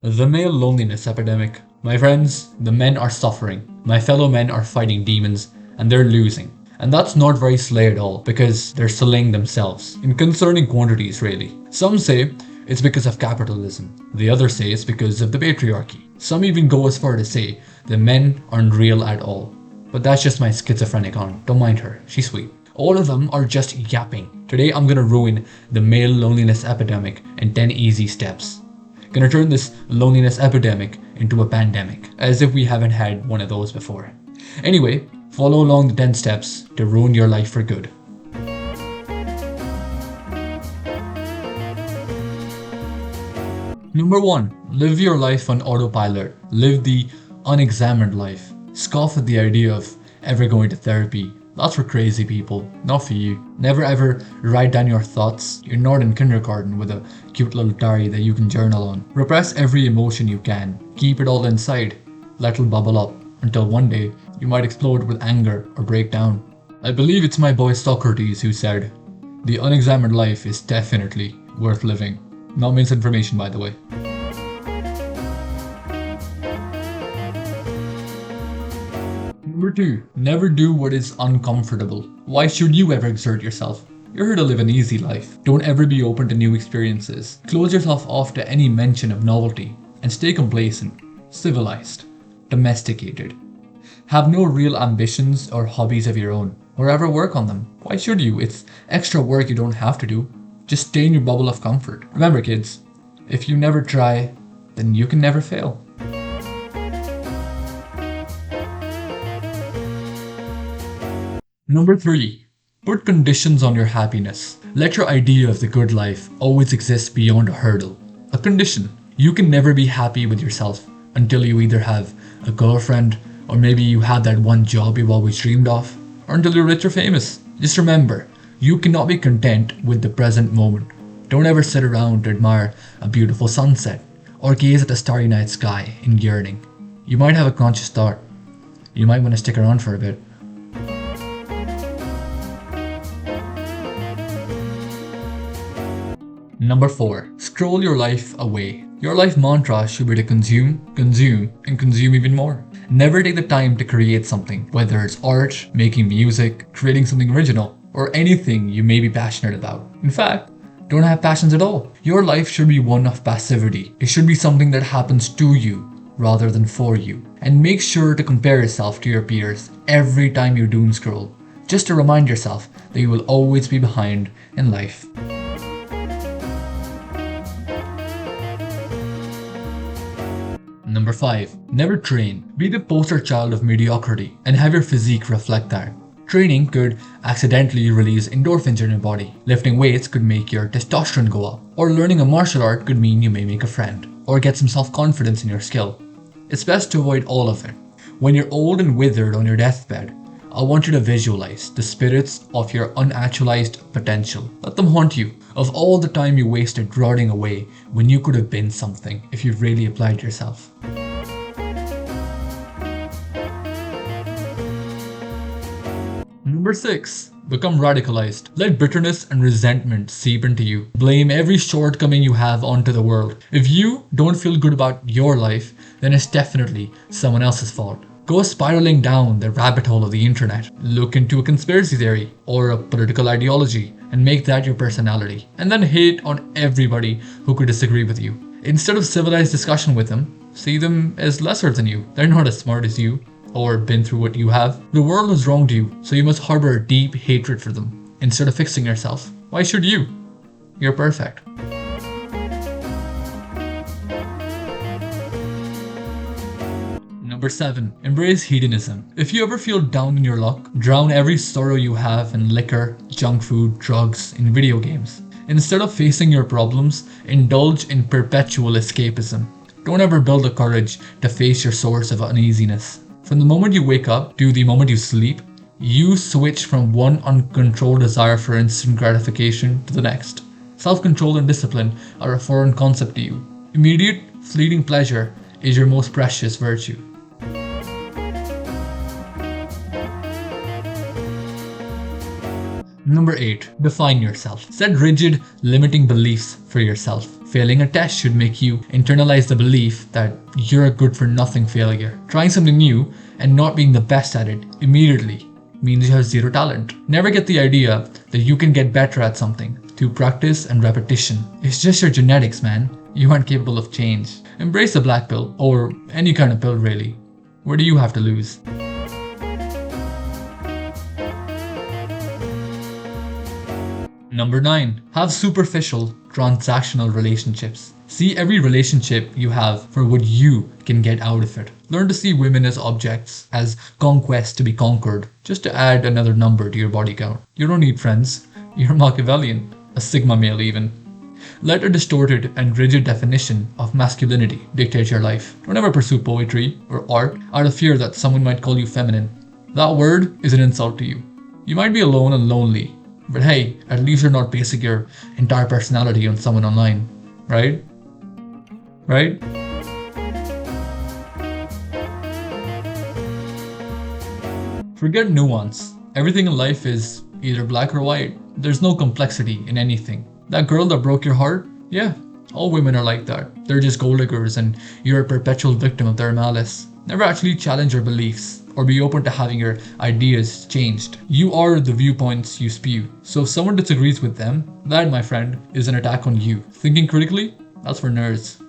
The male loneliness epidemic. My friends, the men are suffering. My fellow men are fighting demons and they're losing. And that's not very slay at all because they're slaying themselves in concerning quantities, really. Some say it's because of capitalism. The others say it's because of the patriarchy. Some even go as far to say the men aren't real at all. But that's just my schizophrenic aunt. Don't mind her, she's sweet. All of them are just yapping. Today I'm gonna ruin the male loneliness epidemic in 10 easy steps. Gonna turn this loneliness epidemic into a pandemic, as if we haven't had one of those before. Anyway, follow along the 10 steps to ruin your life for good. Number 1. Live your life on autopilot. Live the unexamined life. Scoff at the idea of ever going to therapy. That's for crazy people, not for you. Never ever write down your thoughts. You're not in kindergarten with a cute little diary that you can journal on. Repress every emotion you can. Keep it all inside. Let it bubble up until one day you might explode with anger or break down. I believe it's my boy Socrates who said, "The unexamined life is definitely worth living." Not misinformation, by the way. Number 2. Never do what is uncomfortable. Why should you ever exert yourself? You're here to live an easy life. Don't ever be open to new experiences. Close yourself off to any mention of novelty and stay complacent, civilized, domesticated. Have no real ambitions or hobbies of your own, or ever work on them. Why should you? It's extra work you don't have to do. Just stay in your bubble of comfort. Remember, kids, if you never try, then you can never fail. Number 3. Put conditions on your happiness. Let your idea of the good life always exist beyond a hurdle. A condition. You can never be happy with yourself until you either have a girlfriend, or maybe you have that one job you've always dreamed of, or until you're rich or famous. Just remember, you cannot be content with the present moment. Don't ever sit around to admire a beautiful sunset or gaze at the starry night sky in yearning. You might have a conscious thought. You might want to stick around for a bit. Number 4. Scroll your life away. Your life mantra should be to consume, consume, and consume even more. Never take the time to create something, whether it's art, making music, creating something original, or anything you may be passionate about. In fact, don't have passions at all. Your life should be one of passivity. It should be something that happens to you rather than for you. And make sure to compare yourself to your peers every time you doom scroll, just to remind yourself that you will always be behind in life. Number 5. Never train. Be the poster child of mediocrity and have your physique reflect that. Training could accidentally release endorphins in your body. Lifting weights could make your testosterone go up. Or learning a martial art could mean you may make a friend. Or get some self-confidence in your skill. It's best to avoid all of it. When you're old and withered on your deathbed, I want you to visualize the spirits of your unactualized potential. Let them haunt you of all the time you wasted rotting away when you could have been something if you really applied yourself. Number 6. Become radicalized. Let bitterness and resentment seep into you. Blame every shortcoming you have onto the world. If you don't feel good about your life, then it's definitely someone else's fault. Go spiraling down the rabbit hole of the internet. Look into a conspiracy theory or a political ideology and make that your personality. And then hate on everybody who could disagree with you. Instead of civilized discussion with them, see them as lesser than you. They're not as smart as you or been through what you have. The world has wronged you, so you must harbor a deep hatred for them instead of fixing yourself. Why should you? You're perfect. Number 7. Embrace hedonism. If you ever feel down in your luck, drown every sorrow you have in liquor, junk food, drugs, and video games. Instead of facing your problems, indulge in perpetual escapism. Don't ever build the courage to face your source of uneasiness. From the moment you wake up to the moment you sleep, you switch from one uncontrolled desire for instant gratification to the next. Self-control and discipline are a foreign concept to you. Immediate, fleeting pleasure is your most precious virtue. Number 8. Define yourself. Set rigid, limiting beliefs for yourself. Failing a test should make you internalize the belief that you're a good for nothing failure. Trying something new and not being the best at it immediately means you have zero talent. Never get the idea that you can get better at something through practice and repetition. It's just your genetics, man. You aren't capable of change. Embrace the black pill, or any kind of pill really. What do you have to lose? Number 9. Have superficial, transactional relationships. See every relationship you have for what you can get out of it. Learn to see women as objects, as conquests to be conquered, just to add another number to your body count. You don't need friends. You're Machiavellian, a Sigma male even. Let a distorted and rigid definition of masculinity dictate your life. Don't ever pursue poetry or art out of fear that someone might call you feminine. That word is an insult to you. You might be alone and lonely, but hey, at least you're not basing your entire personality on someone online, right? Right? Forget nuance. Everything in life is either black or white. There's no complexity in anything. That girl that broke your heart? Yeah, all women are like that. They're just gold diggers and you're a perpetual victim of their malice. Never actually challenge your beliefs or be open to having your ideas changed. You are the viewpoints you spew. So if someone disagrees with them, that, my friend, is an attack on you. Thinking critically? That's for nerds.